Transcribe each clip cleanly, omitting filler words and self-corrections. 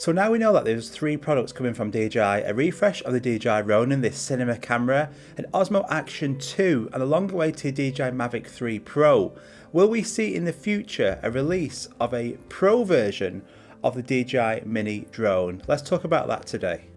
So now we know that there's 3 products coming from DJI: a refresh of the DJI Ronin, this cinema camera, an Osmo Action 2 and the long-awaited DJI Mavic 3 Pro. Will we see in the future a release of a Pro version of the DJI Mini drone? Let's talk about that today.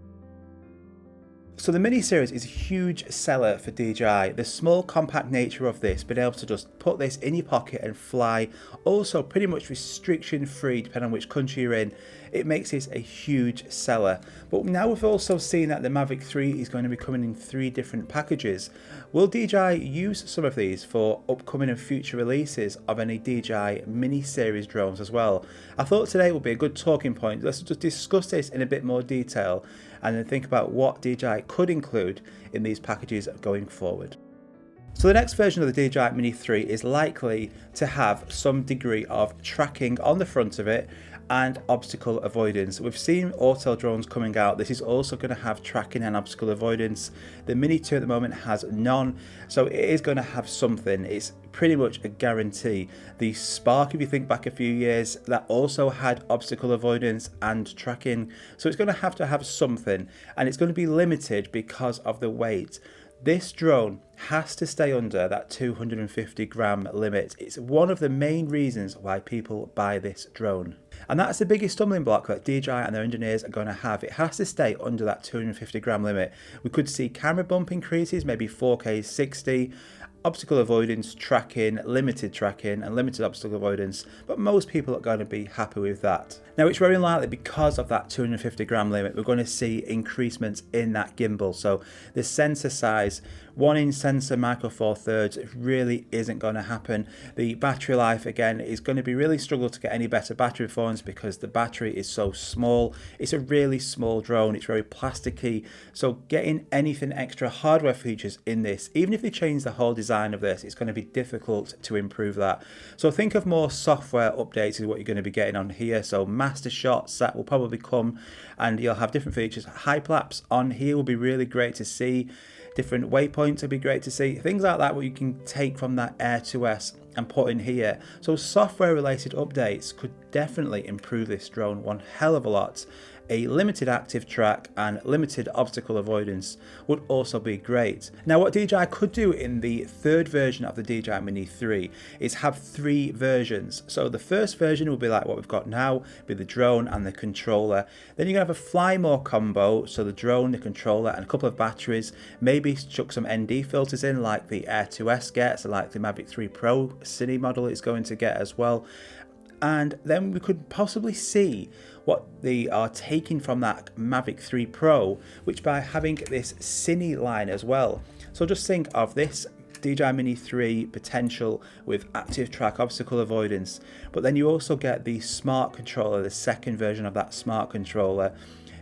So the Mini series is a huge seller for DJI. The small compact nature of this, being able to just put this in your pocket and fly, also pretty much restriction free depending on which country you're in, it makes this a huge seller. But now we've also seen that the Mavic 3 is going to be coming in 3 different packages. Will DJI use some of these for upcoming and future releases of any DJI Mini series drones as well? I thought today would be a good talking point. Let's just discuss this in a bit more detail and then think about what DJI could include in these packages going forward. So the next version of the DJI Mini 3 is likely to have some degree of tracking on the front of it and obstacle avoidance. We've seen auto drones coming out. This is also going to have tracking and obstacle avoidance. The Mini 2 at the moment has none, so it is going to have something. It's pretty much a guarantee. The Spark, if you think back a few years, that also had obstacle avoidance and tracking, so it's going to have something, and it's going to be limited because of the weight. This drone has to stay under that 250 gram limit. It's one of the main reasons why people buy this drone. And that's the biggest stumbling block that DJI and their engineers are going to have. It has to stay under that 250 gram limit. We could see camera bump increases, maybe 4K 60, obstacle avoidance, tracking, limited tracking and limited obstacle avoidance, but most people are going to be happy with that. Now it's very unlikely because of that 250 gram limit we're going to see increasements in that gimbal. So the sensor size, 1-inch sensor micro four thirds, really isn't going to happen. The battery life again is going to be really struggle to get any better battery performance because the battery is so small. It's a really small drone, it's very plasticky, so getting anything extra hardware features in this, even if they change the whole design of this, it's going to be difficult to improve that. So think of more software updates is what you're going to be getting on here. So master shots, that will probably come and you'll have different features. Hyperlapse on here will be really great to see. Different waypoints will be great to see. Things like that what you can take from that Air 2S and put in here. So software related updates could definitely improve this drone one hell of a lot. A limited active track and limited obstacle avoidance would also be great. Now what DJI could do in the 3rd version of the DJI Mini 3 is have 3 versions. So the first version will be like what we've got now, with the drone and the controller. Then you're going to have a fly more combo, so the drone, the controller and a couple of batteries, maybe chuck some ND filters in like the Air 2S gets, like the Mavic 3 Pro CINE model is going to get as well. And then we could possibly see what they are taking from that Mavic 3 Pro, which by having this CINE line as well. So just think of this DJI Mini 3 potential with active track obstacle avoidance, but then you also get the smart controller, the second version of that smart controller.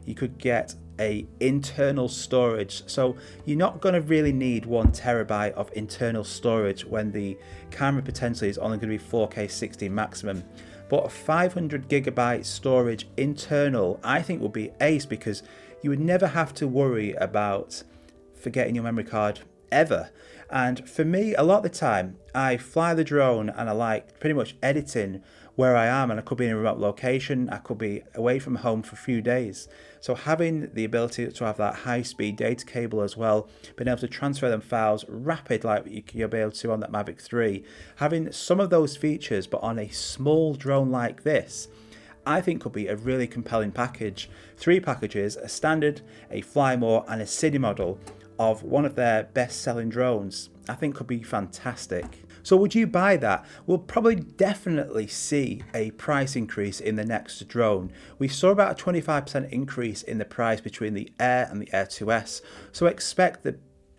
You could get a internal storage, so you're not going to really need 1 terabyte of internal storage when the camera potentially is only going to be 4K 60 maximum. But 500 gigabyte storage internal I think will be ace, because you would never have to worry about forgetting your memory card ever. And for me, a lot of the time I fly the drone and I like pretty much editing where I am, and I could be in a remote location, I could be away from home for a few days. So having the ability to have that high-speed data cable as well, being able to transfer them files rapid like you'll be able to on that Mavic 3, having some of those features but on a small drone like this, I think could be a really compelling package. 3 packages, a standard, a Fly More and a CINE model of one of their best-selling drones, I think could be fantastic. So would you buy that? We'll probably definitely see a price increase in the next drone. We saw about a 25% increase in the price between the Air and the Air 2S. So expect the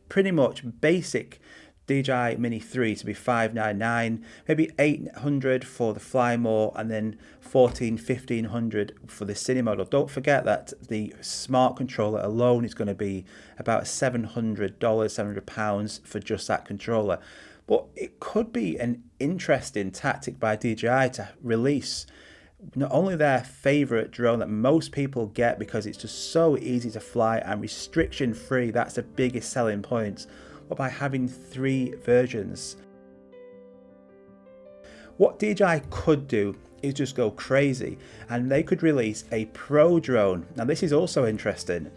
pretty much basic DJI Mini 3 to be $599, maybe $800 for the Fly More, and then $1,400-$1,500 for the CINE model. Don't forget that the smart controller alone is going to be about $700, £700 for just that controller. But it could be an interesting tactic by DJI to release not only their favorite drone that most people get because it's just so easy to fly and restriction free, that's the biggest selling point, but by having 3 versions. What DJI could do it would just go crazy. And they could release a Pro drone. Now this is also interesting,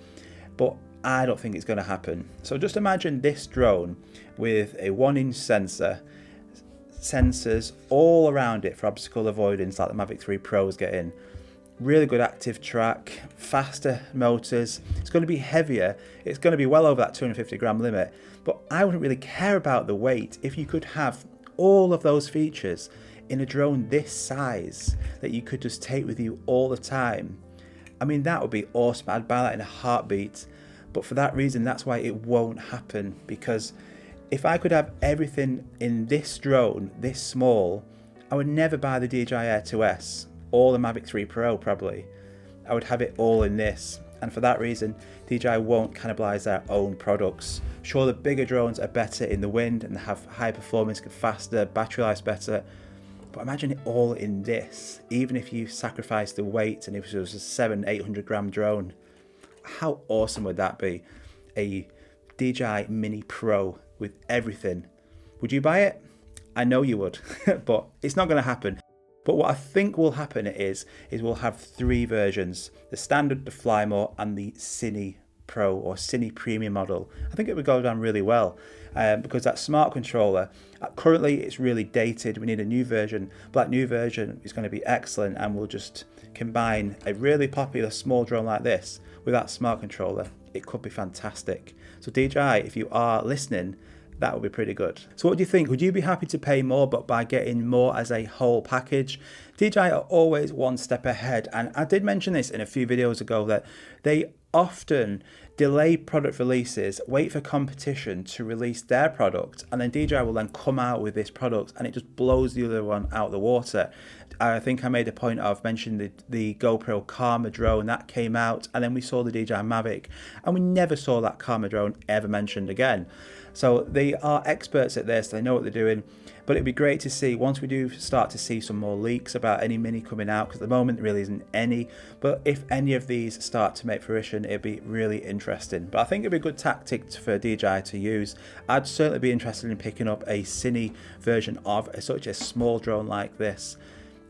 but I don't think it's going to happen. So just imagine this drone with a 1-inch sensor, sensors all around it for obstacle avoidance like the Mavic 3 Pro's getting. Really good active track, faster motors. It's going to be heavier. It's going to be well over that 250 gram limit. But I wouldn't really care about the weight if you could have all of those features in a drone this size that you could just take with you all the time. I mean, that would be awesome. I'd buy that in a heartbeat. But for that reason, that's why it won't happen. Because if I could have everything in this drone this small, I would never buy the DJI Air 2S or the Mavic 3 Pro probably. I would have it all in this. And for that reason, DJI won't cannibalize their own products. Sure, the bigger drones are better in the wind and have high performance, faster, battery life's better. But imagine it all in this, even if you sacrifice the weight and if it was a 700-800 gram drone. How awesome would that be? A DJI Mini Pro with everything. Would you buy it? I know you would, but it's not going to happen. But what I think will happen is we'll have 3 versions: the standard, the Fly More, and the CINE Pro or CINE Premium Model. I think it would go down really well because that smart controller, currently it's really dated. We need a new version, but that new version is going to be excellent, and we'll just combine a really popular small drone like this with that smart controller. It could be fantastic. So DJI, if you are listening, that would be pretty good. So what do you think? Would you be happy to pay more but by getting more as a whole package? DJI are always one step ahead, and I did mention this in a few videos ago that they often delay product releases, wait for competition to release their product, and then DJI will then come out with this product and it just blows the other one out of the water. I think I made a point of mentioning the GoPro Karma drone that came out, and then we saw the DJI Mavic, and we never saw that Karma drone ever mentioned again. So they are experts at this, they know what they're doing, but it'd be great to see once we do start to see some more leaks about any Mini coming out, because at the moment there really isn't any, but if any of these start to make fruition, it'd be really interesting. But I think it'd be a good tactic for DJI to use. I'd certainly be interested in picking up a CINE version of such a small drone like this.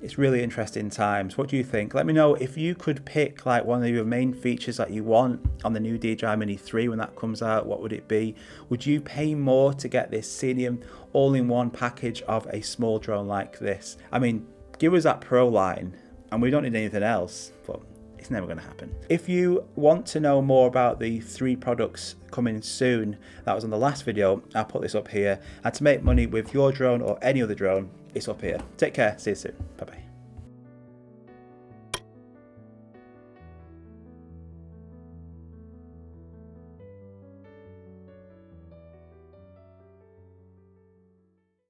It's really interesting times. What do you think? Let me know if you could pick like one of your main features that you want on the new DJI Mini 3 when that comes out. What would it be? Would you pay more to get this CINE all-in-one package of a small drone like this? I mean, give us that Pro line and we don't need anything else, but it's never going to happen. If you want to know more about the 3 products coming soon, that was on the last video, I'll put this up here. And to make money with your drone or any other drone, it's up here. Take care. See you soon. Bye-bye.